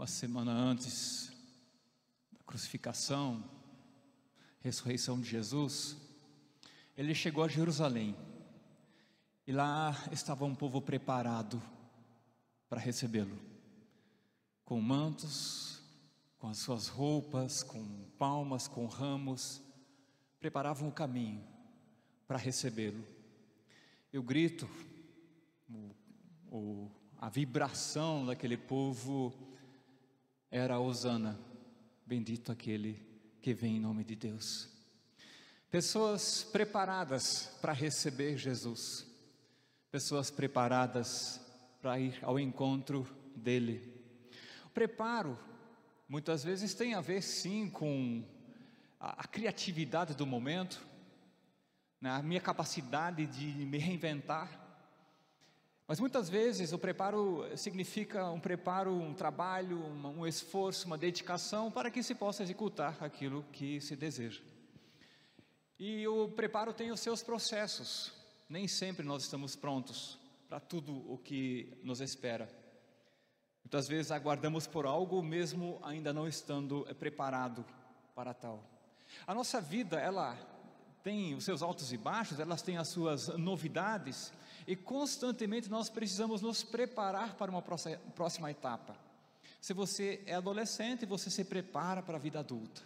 uma semana antes da crucificação, ressurreição de Jesus, ele chegou a Jerusalém, e lá estava um povo preparado para recebê-lo, com mantos, com as suas roupas, com palmas, com ramos, preparavam o caminho para recebê-lo. E o grito, a vibração daquele povo era: Hosana, bendito aquele que vem em nome de Deus. Pessoas preparadas para receber Jesus, pessoas preparadas para ir ao encontro dele. O preparo muitas vezes tem a ver sim com a criatividade do momento, né? A minha capacidade de me reinventar. Mas muitas vezes o preparo significa um trabalho, um esforço, uma dedicação para que se possa executar aquilo que se deseja. E o preparo tem os seus processos. Nem sempre nós estamos prontos para tudo o que nos espera. Muitas vezes aguardamos por algo mesmo ainda não estando preparado para tal. A nossa vida, ela tem os seus altos e baixos, elas têm as suas novidades, e constantemente nós precisamos nos preparar para uma próxima etapa. Se você é adolescente, você se prepara para a vida adulta.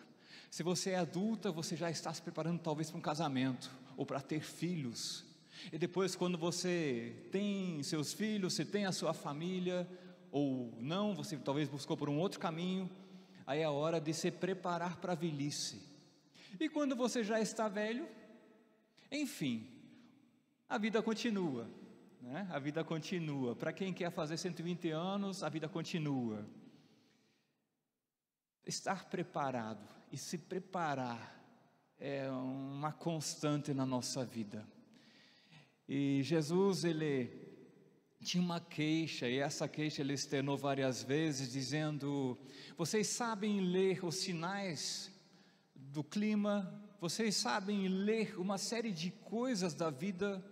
Se você é adulta, você já está se preparando talvez para um casamento, ou para ter filhos. E depois, quando você tem seus filhos, você tem a sua família, ou não, você talvez buscou por um outro caminho, aí é a hora de se preparar para a velhice. E quando você já está velho, enfim, a vida continua, né? A vida continua. Para quem quer fazer 120 anos, a vida continua. Estar preparado e se preparar é uma constante na nossa vida. E Jesus, ele tinha uma queixa, e essa queixa ele externou várias vezes, dizendo: vocês sabem ler os sinais do clima, vocês sabem ler uma série de coisas da vida,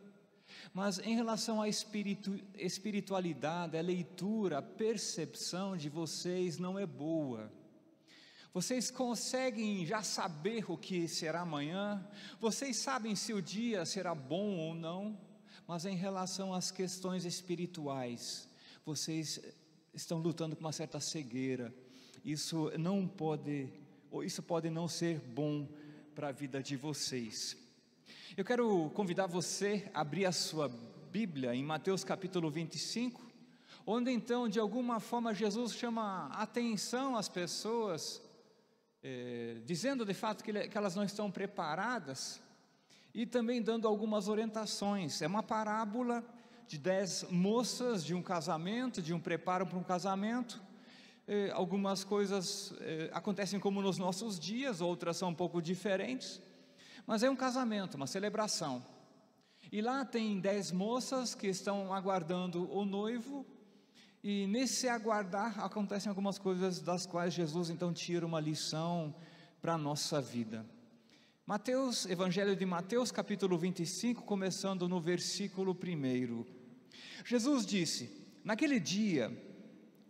mas em relação à espiritualidade, a leitura, a percepção de vocês não é boa. Vocês conseguem já saber o que será amanhã, vocês sabem se o dia será bom ou não, mas em relação às questões espirituais, vocês estão lutando com uma certa cegueira. Isso pode não ser bom para a vida de vocês. Eu quero convidar você a abrir a sua Bíblia em Mateus capítulo 25, onde então de alguma forma Jesus chama a atenção às pessoas, dizendo de fato que elas não estão preparadas, e também dando algumas orientações. É uma parábola de 10 moças de um casamento, de um preparo para um casamento. Algumas coisas acontecem como nos nossos dias, outras são um pouco diferentes, mas é um casamento, uma celebração. E lá tem 10 moças que estão aguardando o noivo, e nesse aguardar acontecem algumas coisas das quais Jesus então tira uma lição para a nossa vida. Evangelho de Mateus capítulo 25, começando no versículo 1. Jesus disse: naquele dia,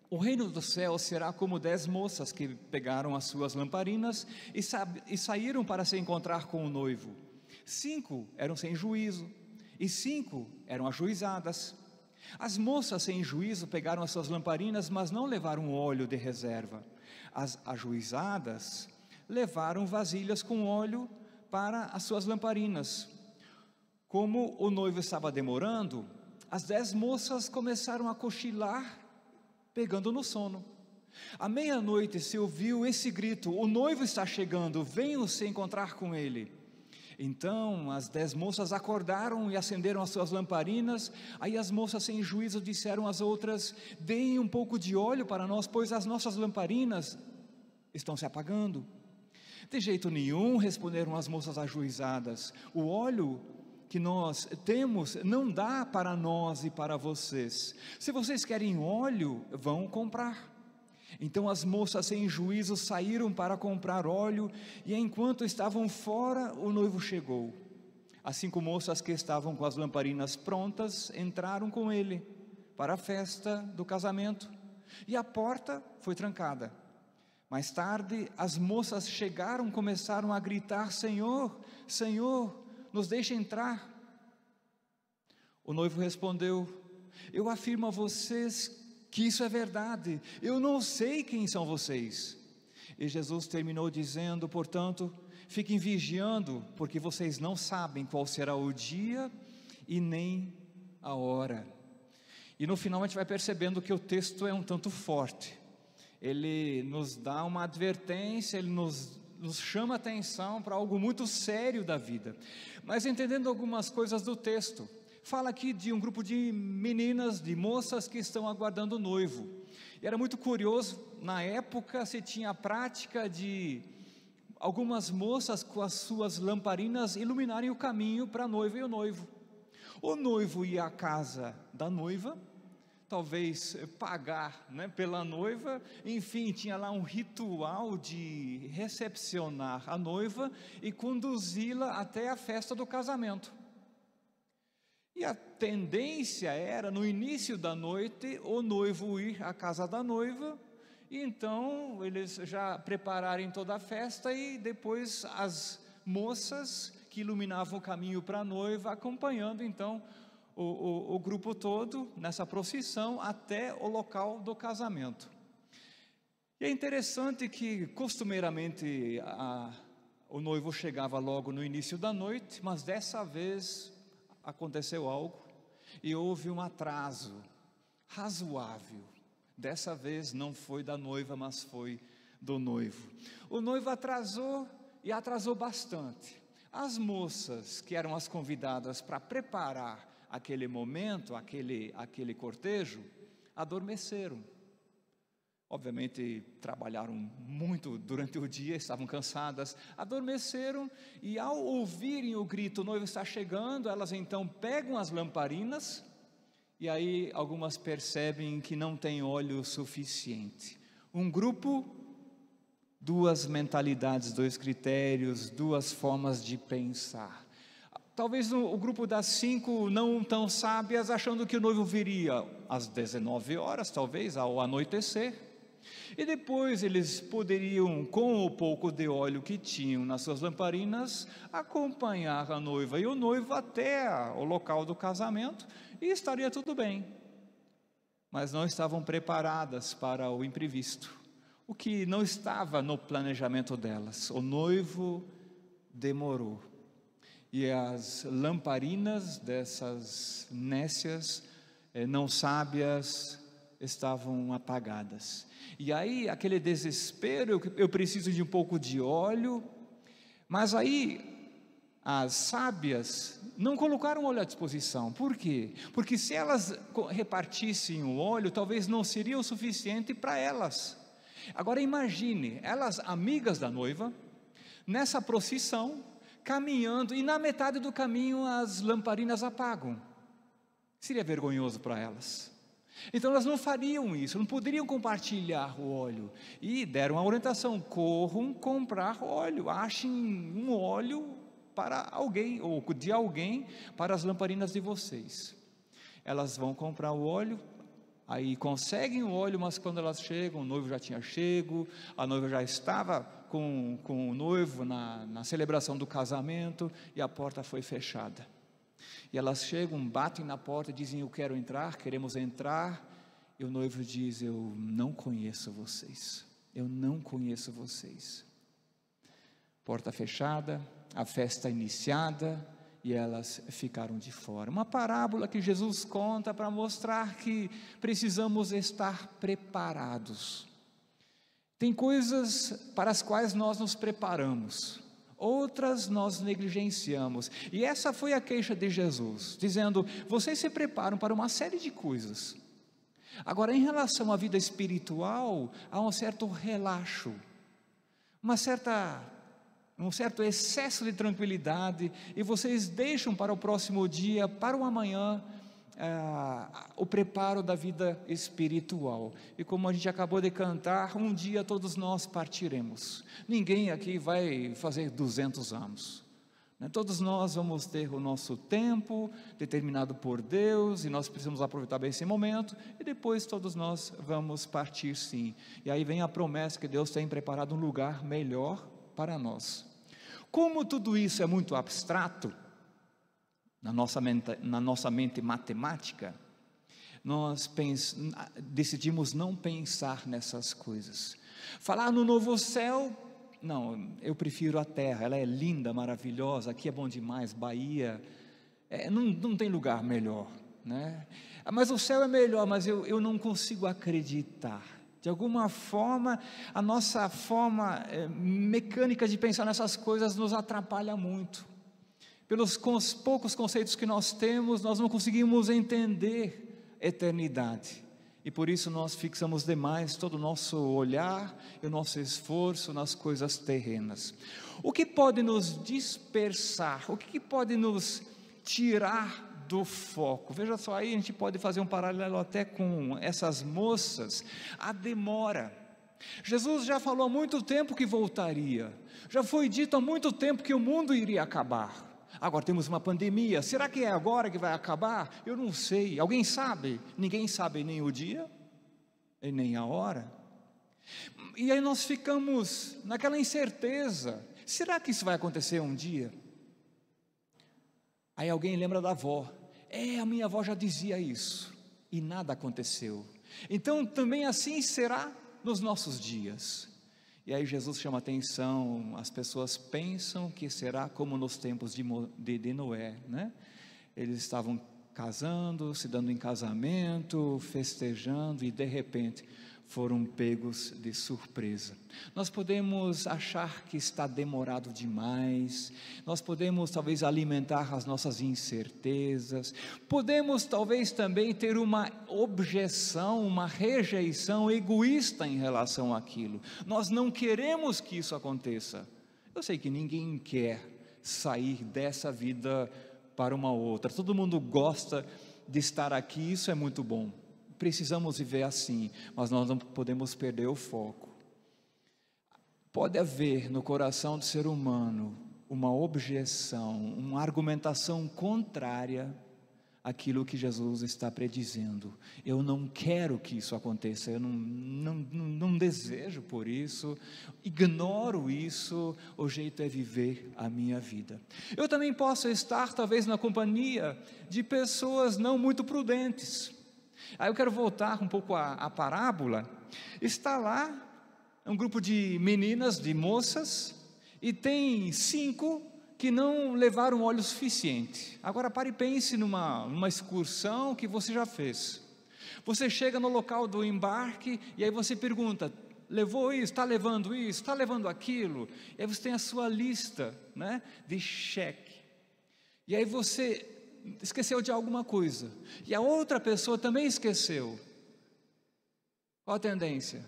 o reino do céu será como 10 moças que pegaram as suas lamparinas e saíram para se encontrar com o noivo. 5 eram sem juízo e 5 eram ajuizadas. As moças sem juízo pegaram as suas lamparinas, mas não levaram óleo de reserva. As ajuizadas levaram vasilhas com óleo para as suas lamparinas. Como o noivo estava demorando, as 10 moças começaram a cochilar, pegando no sono. À meia-noite se ouviu esse grito: o noivo está chegando, venham se encontrar com ele. Então as 10 moças acordaram e acenderam as suas lamparinas. Aí as moças sem juízo disseram às outras: deem um pouco de óleo para nós, pois as nossas lamparinas estão se apagando. De jeito nenhum, responderam as moças ajuizadas, o óleo que nós temos não dá para nós e para vocês. Se vocês querem óleo, vão comprar. Então as moças sem juízo saíram para comprar óleo, e enquanto estavam fora, o noivo chegou. As 5 moças que estavam com as lamparinas prontas entraram com ele para a festa do casamento, e a porta foi trancada. Mais tarde, as moças chegaram, começaram a gritar: Senhor, Senhor, nos deixa entrar. O noivo respondeu: eu afirmo a vocês que isso é verdade, eu não sei quem são vocês. E Jesus terminou dizendo: portanto, fiquem vigiando, porque vocês não sabem qual será o dia e nem a hora. E no final a gente vai percebendo que o texto é um tanto forte. Ele nos dá uma advertência, ele nos chama a atenção para algo muito sério da vida. Mas entendendo algumas coisas do texto, fala aqui de um grupo de meninas, de moças que estão aguardando o noivo. E era muito curioso, na época se tinha a prática de algumas moças com as suas lamparinas iluminarem o caminho para a noiva e o noivo. O noivo ia à casa da noiva, talvez pagar, pela noiva, enfim, tinha lá um ritual de recepcionar a noiva e conduzi-la até a festa do casamento. E a tendência era, no início da noite, o noivo ir à casa da noiva, e então eles já prepararem toda a festa, e depois as moças que iluminavam o caminho para a noiva, acompanhando então o grupo todo nessa procissão até o local do casamento. E é interessante que costumeiramente o noivo chegava logo no início da noite, mas dessa vez aconteceu algo e houve um atraso razoável. Dessa vez não foi da noiva, mas foi do noivo. O noivo atrasou, e atrasou bastante. As moças que eram as convidadas para preparar aquele momento, aquele cortejo, adormeceram. Obviamente trabalharam muito durante o dia, estavam cansadas, adormeceram, e ao ouvirem o grito: o noivo está chegando, elas então pegam as lamparinas, e aí algumas percebem que não tem óleo suficiente. Um grupo, duas mentalidades, dois critérios, duas formas de pensar. Talvez o grupo das 5 não tão sábias, achando que o noivo viria às 19 horas, talvez ao anoitecer, e depois eles poderiam, com o pouco de óleo que tinham nas suas lamparinas, acompanhar a noiva e o noivo até o local do casamento, e estaria tudo bem. Mas não estavam preparadas para o imprevisto, o que não estava no planejamento delas. O noivo demorou, e as lamparinas dessas nécias, não sábias, estavam apagadas. E aí aquele desespero: eu preciso de um pouco de óleo. Mas aí as sábias não colocaram óleo à disposição. Por quê? Porque se elas repartissem o óleo, talvez não seria o suficiente para elas. Agora imagine, elas, amigas da noiva, nessa procissão, caminhando, e na metade do caminho as lamparinas apagam. Seria vergonhoso para elas. Então elas não fariam isso, não poderiam compartilhar o óleo, e deram a orientação: corram comprar óleo, achem um óleo para alguém, ou de alguém, para as lamparinas de vocês. Elas vão comprar o óleo, aí conseguem o óleo, mas quando elas chegam, o noivo já tinha chego, a noiva já estava com o noivo na celebração do casamento, e a porta foi fechada. E elas chegam, batem na porta e dizem: eu quero entrar, queremos entrar. E o noivo diz: eu não conheço vocês, eu não conheço vocês. Porta fechada, a festa iniciada, e elas ficaram de fora. Uma parábola que Jesus conta para mostrar que precisamos estar preparados. Tem coisas para as quais nós nos preparamos, outras nós negligenciamos, e essa foi a queixa de Jesus, dizendo: vocês se preparam para uma série de coisas, agora em relação à vida espiritual, há um certo relaxo, um certo excesso de tranquilidade, e vocês deixam para o próximo dia, para o amanhã, o preparo da vida espiritual. E como a gente acabou de cantar, um dia todos nós partiremos. Ninguém aqui vai fazer 200 anos, Todos nós vamos ter o nosso tempo determinado por Deus, e nós precisamos aproveitar bem esse momento, e depois todos nós vamos partir sim. E aí vem a promessa que Deus tem preparado um lugar melhor para nós. Como tudo isso é muito abstrato, na nossa mente matemática, nós decidimos não pensar nessas coisas. Falar no novo céu, não, eu prefiro a terra, ela é linda, maravilhosa, aqui é bom demais, Bahia, não tem lugar melhor, né? Mas o céu é melhor, mas eu não consigo acreditar. De alguma forma, a nossa forma mecânica de pensar nessas coisas nos atrapalha muito. Pelos poucos conceitos que nós temos, nós não conseguimos entender eternidade. E por isso nós fixamos demais todo o nosso olhar e o nosso esforço nas coisas terrenas. O que pode nos dispersar? O que pode nos tirar do foco? Veja só, aí a gente pode fazer um paralelo até com essas moças. A demora. Jesus já falou há muito tempo que voltaria. Já foi dito há muito tempo que o mundo iria acabar. Agora temos uma pandemia, será que é agora que vai acabar? Eu não sei, alguém sabe? Ninguém sabe nem o dia, e nem a hora. E aí nós ficamos naquela incerteza, será que isso vai acontecer um dia? Aí alguém lembra da avó, a minha avó já dizia isso, e nada aconteceu. Então também assim será nos nossos dias. E aí Jesus chama atenção, as pessoas pensam que será como nos tempos de Noé, né? Eles estavam casando, se dando em casamento, festejando, e de repente foram pegos de surpresa. Nós podemos achar que está demorado demais, nós podemos talvez alimentar as nossas incertezas, podemos talvez também ter uma objeção, uma rejeição egoísta em relação àquilo. Nós não queremos que isso aconteça. Eu sei que ninguém quer sair dessa vida para uma outra, todo mundo gosta de estar aqui, isso é muito bom. Precisamos viver assim, mas nós não podemos perder o foco. Pode haver no coração do ser humano uma objeção, uma argumentação contrária àquilo que Jesus está predizendo. Eu não quero que isso aconteça, eu não desejo por isso, ignoro isso, o jeito é viver a minha vida. Eu também posso estar talvez na companhia de pessoas não muito prudentes. Aí eu quero voltar um pouco à parábola. Está lá um grupo de meninas, de moças, e tem 5 que não levaram óleo suficiente. Agora pare e pense numa excursão que você já fez. Você chega no local do embarque e aí você pergunta, levou isso, está levando isso, está levando aquilo? E aí você tem a sua lista, né, de cheque. E aí você esqueceu de alguma coisa, e a outra pessoa também esqueceu. Qual a tendência?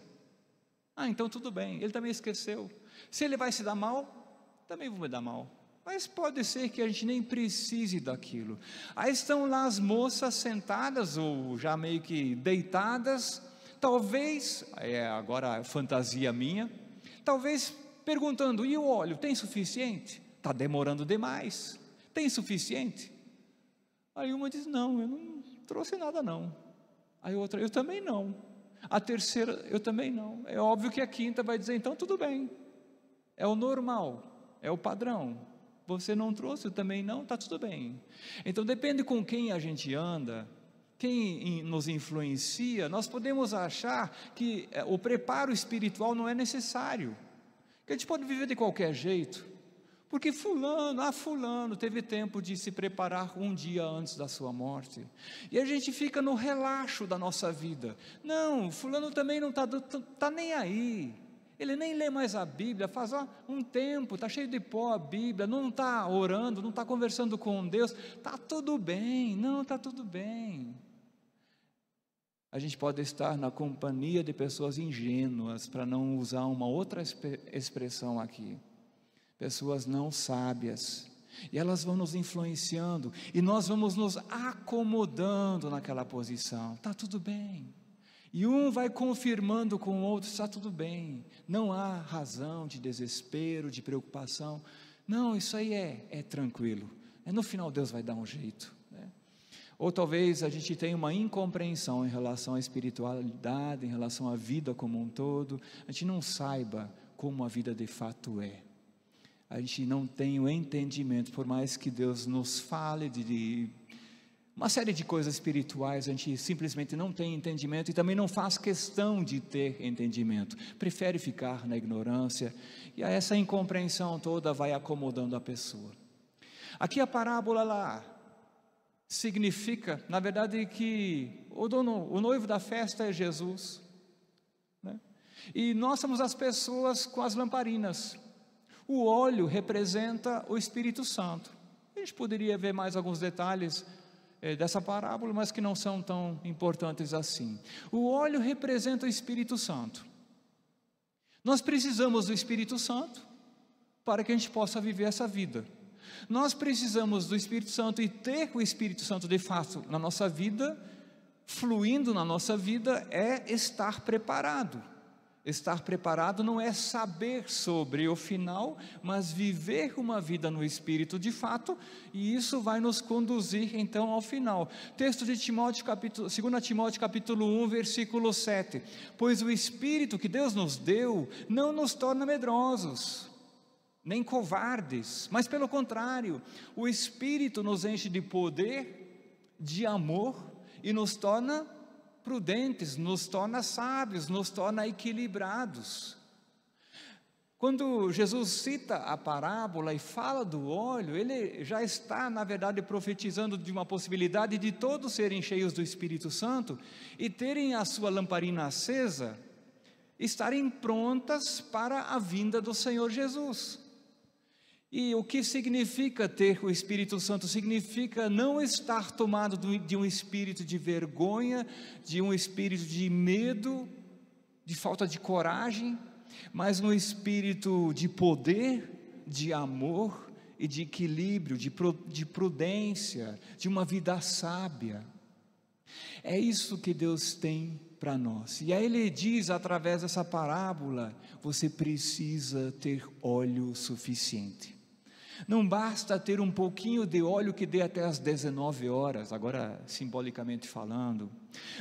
Então tudo bem, ele também esqueceu. Se ele vai se dar mal, também vou me dar mal. Mas pode ser que a gente nem precise daquilo. Aí estão lá as moças sentadas, ou já meio que deitadas, talvez, agora fantasia minha, talvez perguntando, e o óleo, tem suficiente? Está demorando demais, tem suficiente? Aí uma diz, não, eu não trouxe nada não. Aí outra, eu também não. A terceira, eu também não. É óbvio que a quinta vai dizer, então tudo bem. É o normal, é o padrão. Você não trouxe, eu também não, está tudo bem. Então depende com quem a gente anda, quem nos influencia, nós podemos achar que o preparo espiritual não é necessário. Que a gente pode viver de qualquer jeito. Porque fulano teve tempo de se preparar um dia antes da sua morte, e a gente fica no relaxo da nossa vida. Não, fulano também não está nem aí, ele nem lê mais a Bíblia, faz um tempo, está cheio de pó a Bíblia, não está orando, não está conversando com Deus, está tudo bem, não, está tudo bem. A gente pode estar na companhia de pessoas ingênuas, para não usar uma outra expressão aqui, pessoas não sábias, e elas vão nos influenciando, e nós vamos nos acomodando naquela posição, está tudo bem, e um vai confirmando com o outro, está tudo bem, não há razão de desespero, de preocupação, Não, isso aí é tranquilo, no final Deus vai dar um jeito, né? Ou talvez a gente tenha uma incompreensão em relação à espiritualidade, em relação à vida como um todo, a gente não saiba como a vida de fato é, a gente não tem o entendimento, por mais que Deus nos fale de uma série de coisas espirituais, a gente simplesmente não tem entendimento, e também não faz questão de ter entendimento, prefere ficar na ignorância, e essa incompreensão toda vai acomodando a pessoa. Aqui a parábola lá significa, na verdade, que o noivo da festa é Jesus, né? E nós somos as pessoas com as lamparinas. O óleo representa o Espírito Santo. A gente poderia ver mais alguns detalhes dessa parábola, mas que não são tão importantes assim. O óleo representa o Espírito Santo. Nós precisamos do Espírito Santo para que a gente possa viver essa vida. Nós precisamos do Espírito Santo, e ter o Espírito Santo de fato na nossa vida, fluindo na nossa vida, é estar preparado. Estar preparado não é saber sobre o final, mas viver uma vida no Espírito de fato, e isso vai nos conduzir então ao final. Texto de Timóteo, 2 Timóteo capítulo 1, versículo 7, pois o Espírito que Deus nos deu, não nos torna medrosos, nem covardes, mas pelo contrário, o Espírito nos enche de poder, de amor, e nos torna prudentes, nos torna sábios, nos torna equilibrados. Quando Jesus cita a parábola e fala do óleo, ele já está, na verdade, profetizando de uma possibilidade de todos serem cheios do Espírito Santo e terem a sua lamparina acesa, estarem prontas para a vinda do Senhor Jesus. E o que significa ter o Espírito Santo? Significa não estar tomado de um espírito de vergonha, de um espírito de medo, de falta de coragem, mas um espírito de poder, de amor e de equilíbrio, de prudência, de uma vida sábia. É isso que Deus tem para nós. E aí ele diz através dessa parábola: você precisa ter óleo suficiente. Não basta ter um pouquinho de óleo que dê até as 19 horas, agora simbolicamente falando.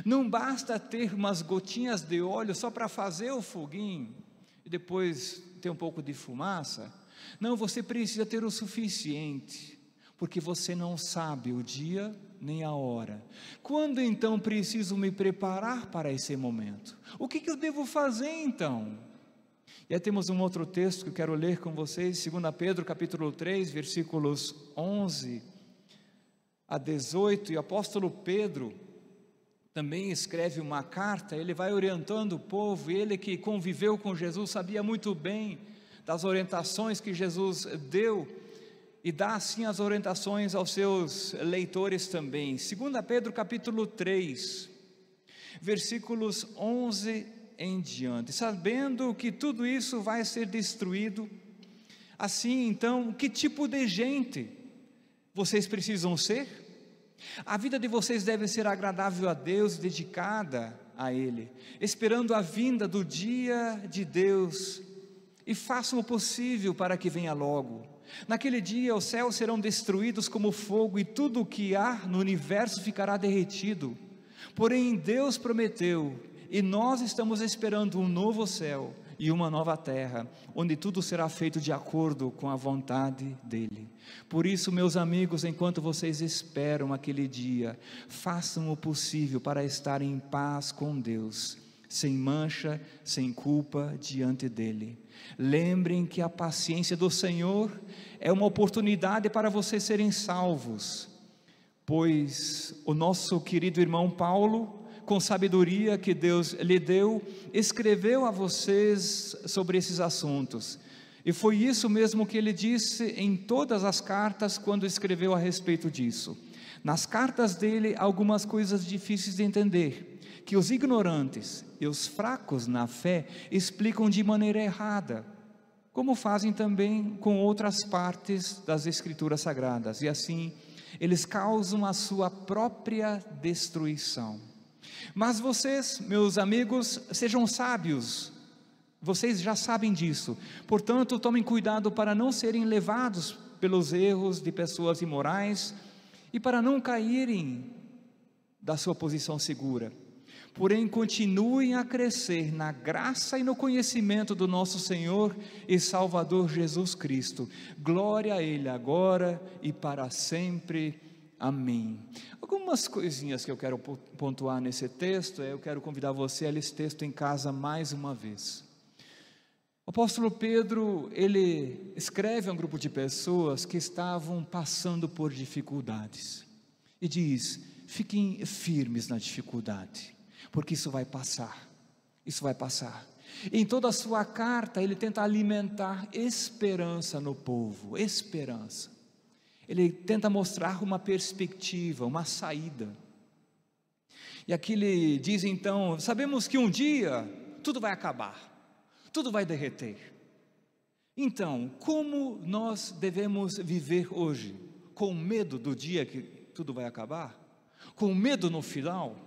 Não basta ter umas gotinhas de óleo só para fazer o foguinho e depois ter um pouco de fumaça. Não, você precisa ter o suficiente, porque você não sabe o dia nem a hora. Quando então preciso me preparar para esse momento? O que eu devo fazer então? E aí temos um outro texto que eu quero ler com vocês, 2 Pedro capítulo 3, versículos 11 a 18, e o apóstolo Pedro também escreve uma carta, ele vai orientando o povo, e ele que conviveu com Jesus, sabia muito bem das orientações que Jesus deu, e dá assim as orientações aos seus leitores também. 2 Pedro capítulo 3, versículos 11 em diante, sabendo que tudo isso vai ser destruído, assim então, que tipo de gente vocês precisam ser? A vida de vocês deve ser agradável a Deus, dedicada a Ele, esperando a vinda do dia de Deus, e façam o possível para que venha logo. Naquele dia os céus serão destruídos como fogo, e tudo o que há no universo ficará derretido. Porém Deus prometeu, e nós estamos esperando um novo céu e uma nova terra, onde tudo será feito de acordo com a vontade dEle. Por isso, meus amigos, enquanto vocês esperam aquele dia, façam o possível para estar em paz com Deus, sem mancha, sem culpa diante dEle. Lembrem que a paciência do Senhor é uma oportunidade para vocês serem salvos, pois o nosso querido irmão Paulo, com sabedoria que Deus lhe deu, escreveu a vocês sobre esses assuntos, e foi isso mesmo que ele disse em todas as cartas, quando escreveu a respeito disso. Nas cartas dele, algumas coisas difíceis de entender, que os ignorantes e os fracos na fé explicam de maneira errada, como fazem também com outras partes das Escrituras Sagradas, e assim eles causam a sua própria destruição. Mas vocês, meus amigos, sejam sábios Vocês já sabem disso. Portanto, tomem cuidado para não serem levados pelos erros de pessoas imorais e para não caírem da sua posição segura. Porém, continuem a crescer na graça e no conhecimento do nosso Senhor e Salvador Jesus Cristo. Glória a Ele agora e para sempre. Amém. Algumas coisinhas que eu quero pontuar nesse texto, eu quero convidar você a ler esse texto em casa mais uma vez. O apóstolo Pedro, ele escreve a um grupo de pessoas que estavam passando por dificuldades, e diz: fiquem firmes na dificuldade, porque isso vai passar, isso vai passar. Em toda a sua carta, ele tenta alimentar esperança no povo, esperança. Ele tenta mostrar uma perspectiva, uma saída. E aqui ele diz então: sabemos que um dia tudo vai acabar, tudo vai derreter. Então, como nós devemos viver hoje? Com medo do dia que tudo vai acabar? Com medo no final?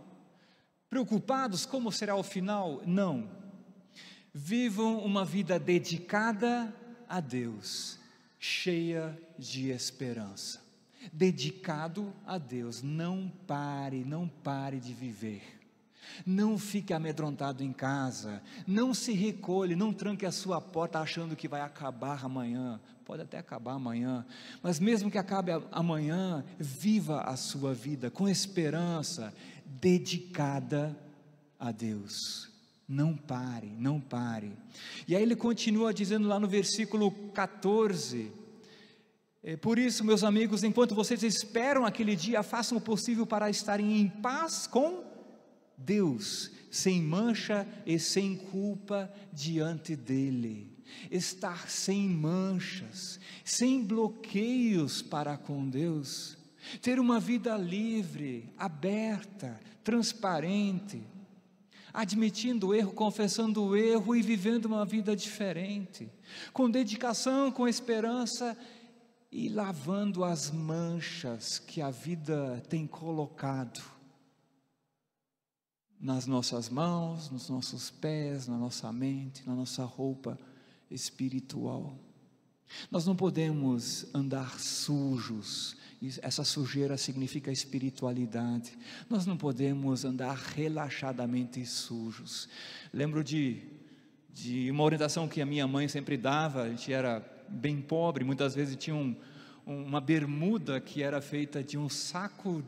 Preocupados como será o final? Não. Vivam uma vida dedicada a Deus, cheia de esperança. Dedicado a Deus. Não pare de viver. Não fique amedrontado em casa, não se recolhe, não tranque a sua porta achando que vai acabar amanhã. Pode até acabar amanhã, mas mesmo que acabe amanhã, viva a sua vida com esperança, dedicada a Deus. Não pare, não pare. E aí ele continua dizendo lá no versículo 14: por isso, meus amigos, enquanto vocês esperam aquele dia, façam o possível para estarem em paz com Deus, sem mancha e sem culpa diante dele. Estar sem manchas, sem bloqueios para com Deus, ter uma vida livre, aberta, transparente, admitindo o erro, confessando o erro e vivendo uma vida diferente, com dedicação, com esperança e lavando as manchas que a vida tem colocado nas nossas mãos, nos nossos pés, na nossa mente, na nossa roupa espiritual. Nós não podemos andar sujos, essa sujeira significa espiritualidade. Nós não podemos andar relaxadamente sujos. Lembro de uma orientação que a minha mãe sempre dava. A gente era bem pobre, muitas vezes tinha uma bermuda que era feita de um saco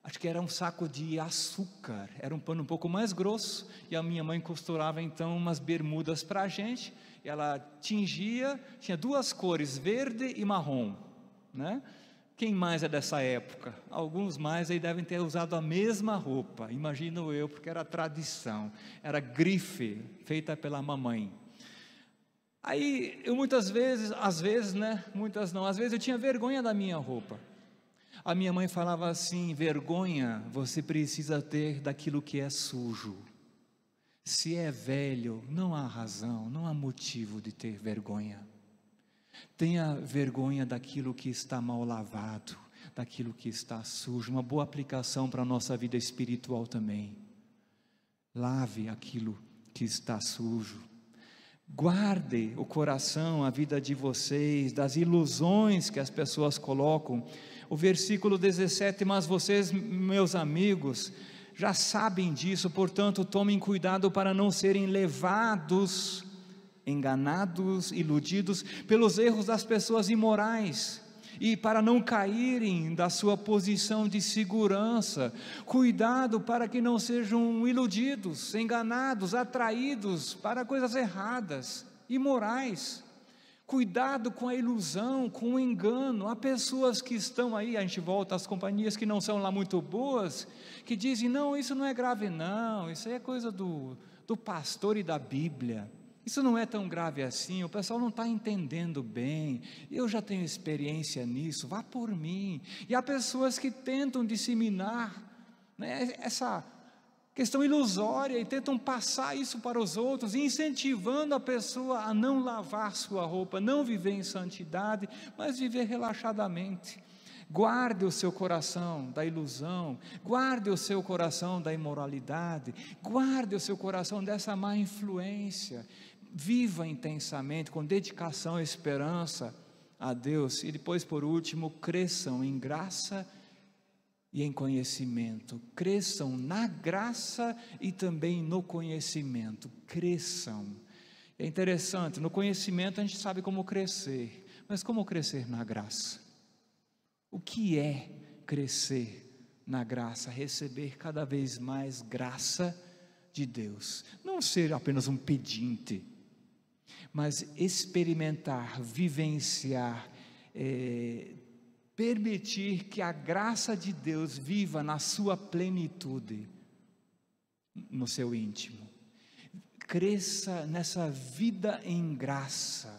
acho que era um saco de açúcar, era um pano um pouco mais grosso, e a minha mãe costurava então umas bermudas para a gente, e ela tinha duas cores, verde e marrom, né? Quem mais é dessa época? Alguns mais aí devem ter usado a mesma roupa, imagino eu, porque era tradição, era grife, feita pela mamãe. Aí eu muitas vezes, às vezes, né? Muitas não, às vezes eu tinha vergonha da minha roupa. A minha mãe falava assim: vergonha você precisa ter daquilo que é sujo. Se é velho, não há razão, não há motivo de ter vergonha. Tenha vergonha daquilo que está mal lavado, daquilo que está sujo. Uma boa aplicação para a nossa vida espiritual também. Lave aquilo que está sujo. Guarde o coração, a vida de vocês, das ilusões que as pessoas colocam. O versículo 17: mas vocês, meus amigos, já sabem disso, portanto tomem cuidado para não serem levados, enganados, iludidos pelos erros das pessoas imorais, e para não caírem da sua posição de segurança. Cuidado para que não sejam iludidos, enganados, atraídos para coisas erradas, imorais. Cuidado com a ilusão, com o engano. Há pessoas que estão aí, a gente volta às companhias que não são lá muito boas, que dizem: não, isso não é grave não, isso aí é coisa do pastor e da Bíblia, isso não é tão grave assim, o pessoal não está entendendo bem, eu já tenho experiência nisso, vá por mim. E há pessoas que tentam disseminar, né, essa questão ilusória e tentam passar isso para os outros, incentivando a pessoa a não lavar sua roupa, não viver em santidade, mas viver relaxadamente. Guarde o seu coração da ilusão, guarde o seu coração da imoralidade, guarde o seu coração dessa má influência. Viva intensamente, com dedicação e esperança a Deus. E depois, por último, cresçam em graça e em conhecimento. Cresçam na graça e também no conhecimento. Cresçam. É interessante, no conhecimento a gente sabe como crescer, mas como crescer na graça? O que é crescer na graça? Receber cada vez mais graça de Deus. Não ser apenas um pedinte, mas experimentar, vivenciar, permitir que a graça de Deus viva na sua plenitude, no seu íntimo. Cresça nessa vida em graça,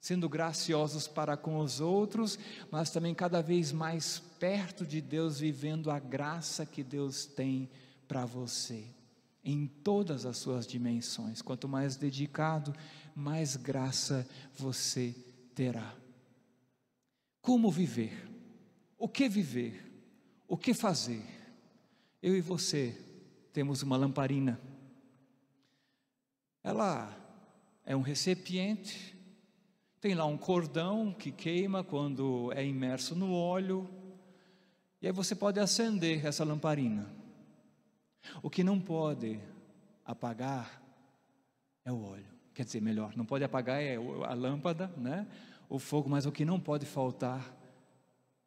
sendo graciosos para com os outros, mas também cada vez mais perto de Deus, vivendo a graça que Deus tem para você, em todas as suas dimensões. Quanto mais dedicado, mais graça você terá. Como viver? O que viver? O que fazer? Eu e você temos uma lamparina. Ela é um recipiente, tem lá um cordão que queima quando é imerso no óleo, e aí você pode acender essa lamparina. O que não pode apagar é o óleo. Quer dizer, melhor, não pode apagar é a lâmpada, né? O fogo, mas o que não pode faltar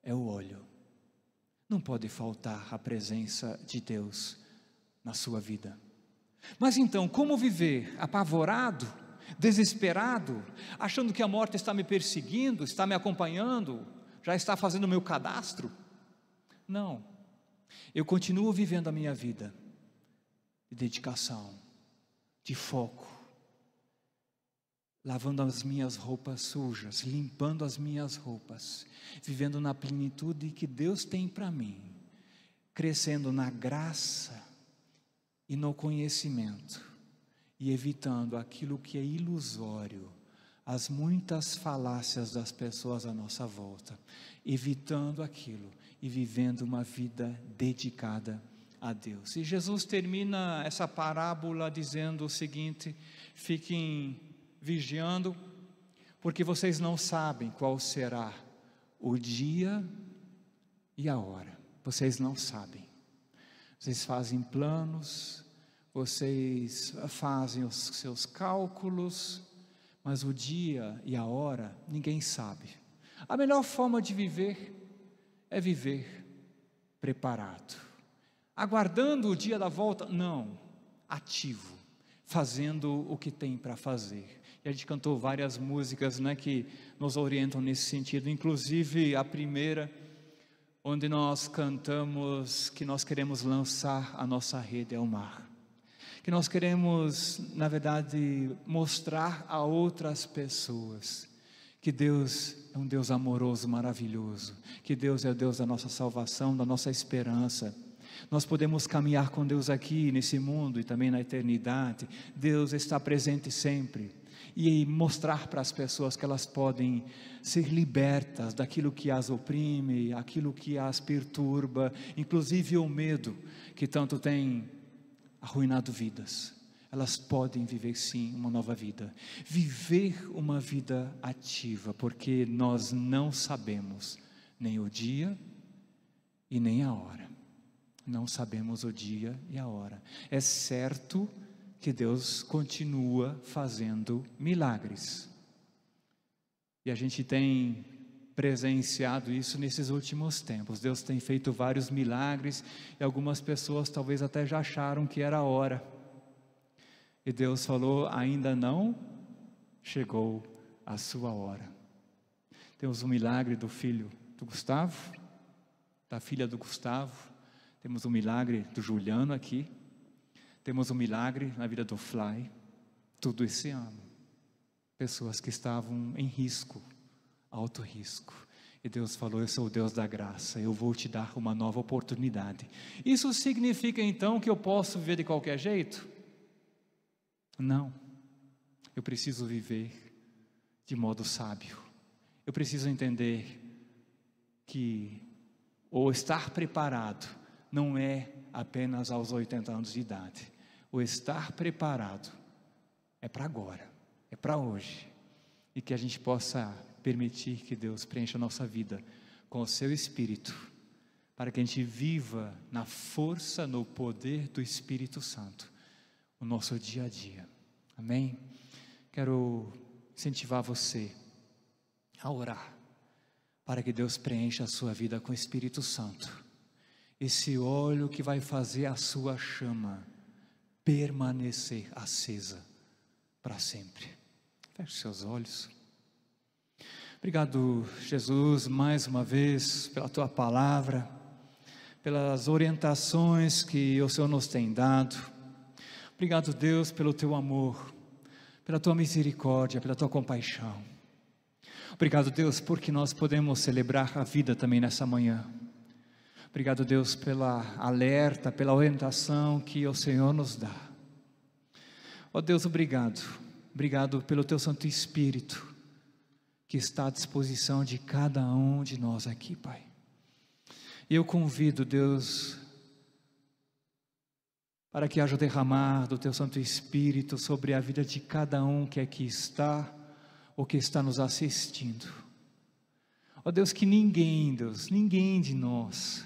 é o óleo. Não pode faltar a presença de Deus na sua vida. Mas então, como viver apavorado, desesperado, achando que a morte está me perseguindo, está me acompanhando, já está fazendo o meu cadastro? Não, eu continuo vivendo a minha vida de dedicação, de foco, lavando as minhas roupas sujas, limpando as minhas roupas, vivendo na plenitude que Deus tem para mim, crescendo na graça e no conhecimento, e evitando aquilo que é ilusório, as muitas falácias das pessoas à nossa volta, evitando aquilo e vivendo uma vida dedicada a Deus. E Jesus termina essa parábola dizendo o seguinte: fiquem vigiando, porque vocês não sabem qual será o dia e a hora. Vocês não sabem. Vocês fazem planos, vocês fazem os seus cálculos, mas o dia e a hora ninguém sabe. A melhor forma de viver é viver preparado, aguardando o dia da volta, não, ativo, fazendo o que tem para fazer. E a gente cantou várias músicas, né, que nos orientam nesse sentido, inclusive a primeira, onde nós cantamos que nós queremos lançar a nossa rede ao mar, que nós queremos, na verdade, mostrar a outras pessoas que Deus é um Deus amoroso, maravilhoso, que Deus é o Deus da nossa salvação, da nossa esperança. Nós podemos caminhar com Deus aqui nesse mundo e também na eternidade. Deus está presente sempre, e mostrar para as pessoas que elas podem ser libertas daquilo que as oprime, aquilo que as perturba, inclusive o medo que tanto tem arruinado vidas. Elas podem viver sim uma nova vida, viver uma vida ativa, porque nós não sabemos nem o dia e nem a hora. Não sabemos o dia e a hora. É certo que Deus continua fazendo milagres, e a gente tem presenciado isso nesses últimos tempos. Deus tem feito vários milagres, e algumas pessoas talvez até já acharam que era a hora, e Deus falou: ainda não chegou a sua hora. Temos o milagre do filho do Gustavo, da filha do Gustavo, temos o milagre do Juliano aqui, temos um milagre na vida do Fly, tudo esse ano. Pessoas que estavam em risco, alto risco. E Deus falou: eu sou o Deus da graça, eu vou te dar uma nova oportunidade. Isso significa então que eu posso viver de qualquer jeito? Não. Eu preciso viver de modo sábio. Eu preciso entender que O estar preparado não é apenas aos 80 anos de idade. O estar preparado é para agora, é para hoje. E que a gente possa permitir que Deus preencha a nossa vida com o seu Espírito, para que a gente viva na força, no poder do Espírito Santo, o nosso dia a dia. Amém? Quero incentivar você a orar, para que Deus preencha a sua vida com o Espírito Santo. Esse óleo que vai fazer a sua chama permanecer acesa para sempre. Feche seus olhos. Obrigado, Jesus, mais uma vez, pela Tua palavra, pelas orientações que o Senhor nos tem dado. Obrigado, Deus, pelo Teu amor, pela Tua misericórdia, pela Tua compaixão. Obrigado, Deus, porque nós podemos celebrar a vida também nessa manhã. Obrigado, Deus, pela alerta, pela orientação que o Senhor nos dá. Ó Deus, obrigado. Obrigado pelo Teu Santo Espírito, que está à disposição de cada um de nós aqui, Pai. E eu convido, Deus, para que haja o derramar do Teu Santo Espírito sobre a vida de cada um que aqui está, ou que está nos assistindo. Ó Deus, que ninguém, Deus, ninguém de nós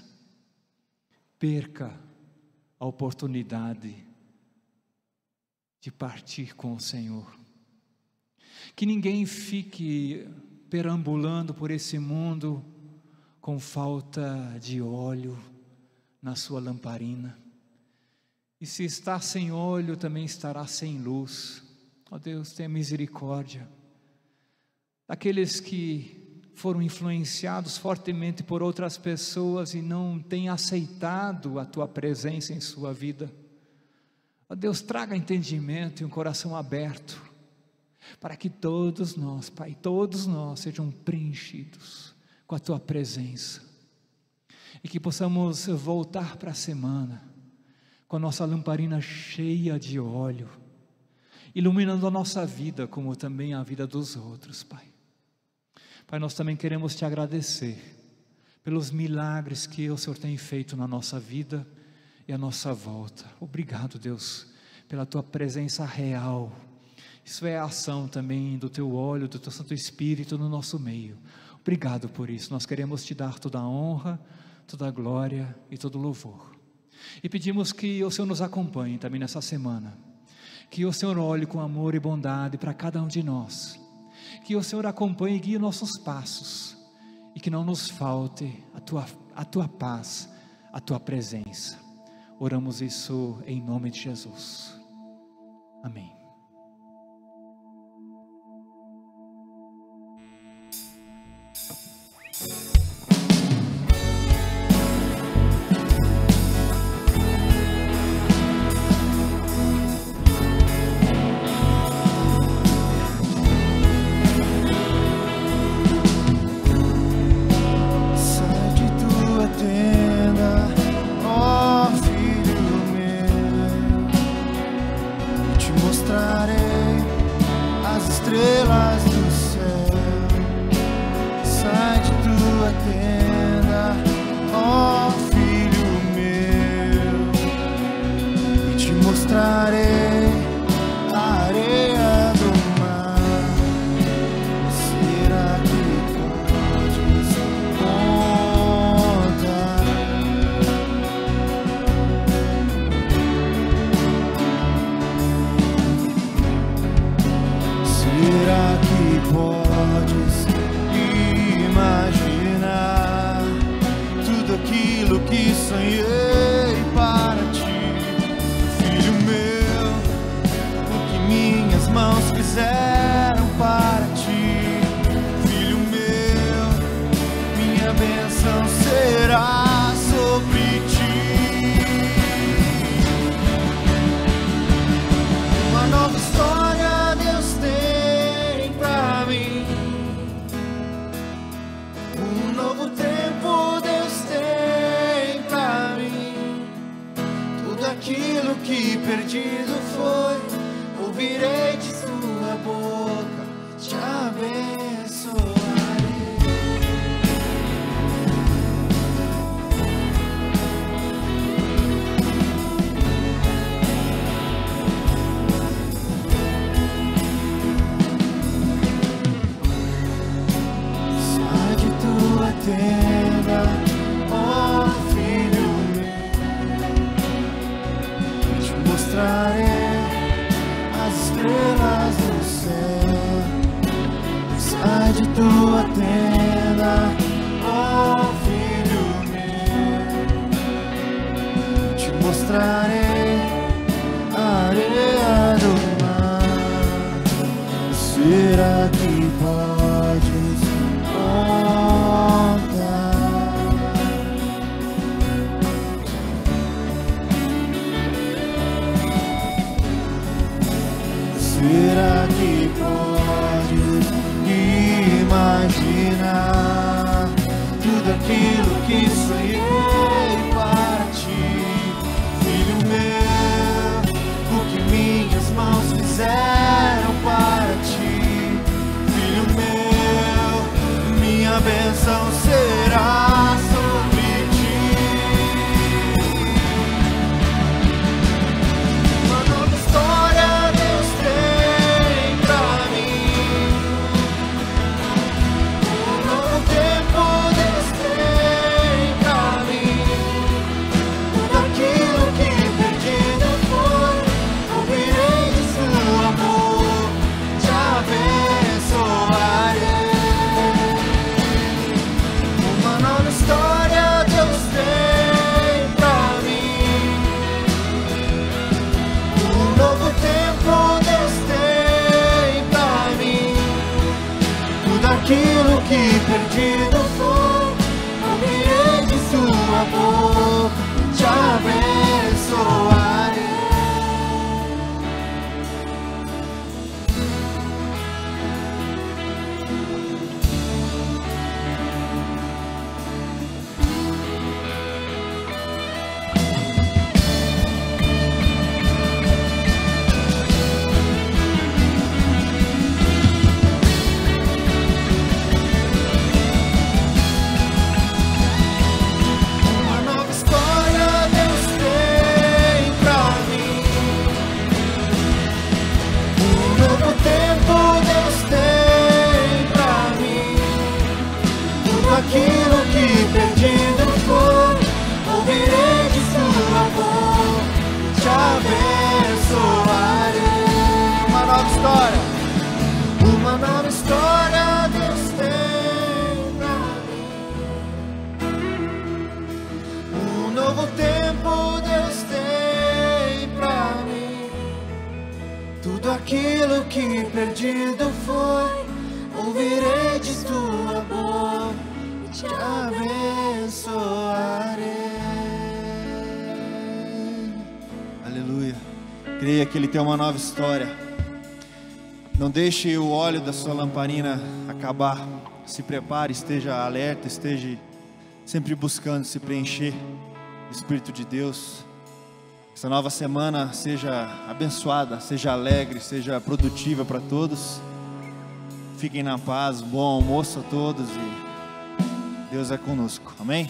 perca a oportunidade de partir com o Senhor. Que ninguém fique perambulando por esse mundo com falta de óleo na sua lamparina. E se está sem óleo, também estará sem luz. Ó Deus, tenha misericórdia daqueles que foram influenciados fortemente por outras pessoas e não têm aceitado a Tua presença em sua vida. Ó Deus, traga entendimento e um coração aberto, para que todos nós, Pai, todos nós sejam preenchidos com a Tua presença, e que possamos voltar para a semana com a nossa lamparina cheia de óleo, iluminando a nossa vida, como também a vida dos outros, Pai. Pai, nós também queremos Te agradecer pelos milagres que o Senhor tem feito na nossa vida e à nossa volta. Obrigado, Deus, pela Tua presença real. Isso é a ação também do Teu óleo, do Teu Santo Espírito no nosso meio. Obrigado por isso. Nós queremos Te dar toda a honra, toda a glória e todo o louvor. E pedimos que o Senhor nos acompanhe também nessa semana. Que o Senhor olhe com amor e bondade para cada um de nós. Que o Senhor acompanhe e guie nossos passos. E que não nos falte a tua paz, a Tua presença. Oramos isso em nome de Jesus. Amém. mostrarei as estrelas do céu. Sai de tua tenda, oh filho meu. Te mostrarei a areia do mar. Será que podes contar? Será que podes imaginar tudo aquilo que sonhei para ti, filho meu? O que minhas mãos fizeram para ti, filho meu? Minha bênção será sobre ti. Uma nova história Deus tem pra mim. Um novo tempo Deus tem pra mim. Tudo aquilo que perdido foi, ouvirei de seu amor, te abençoarei. Uma nova história Deus tem pra mim. Um novo tempo Deus tem pra mim. Tudo aquilo que perdido foi, ouvirei de sua boca, te abençoarei. Uma nova história Deus tem pra mim. Um novo tempo Deus tem pra mim. Tudo aquilo que perdido foi, ouvirei de sua boca, te abençoarei. Uma nova história, uma nova história Deus tem pra mim. Um novo tempo Deus tem pra mim. Tudo aquilo que perdido foi, ouvirei de tua boca, te abençoarei. Aleluia. Creia que Ele tem uma nova história. Não deixe o óleo da sua lamparina acabar. Se prepare, esteja alerta, esteja sempre buscando se preencher do Espírito de Deus. Essa nova semana seja abençoada, seja alegre, seja produtiva para todos. Fiquem na paz, bom almoço a todos e Deus é conosco. Amém?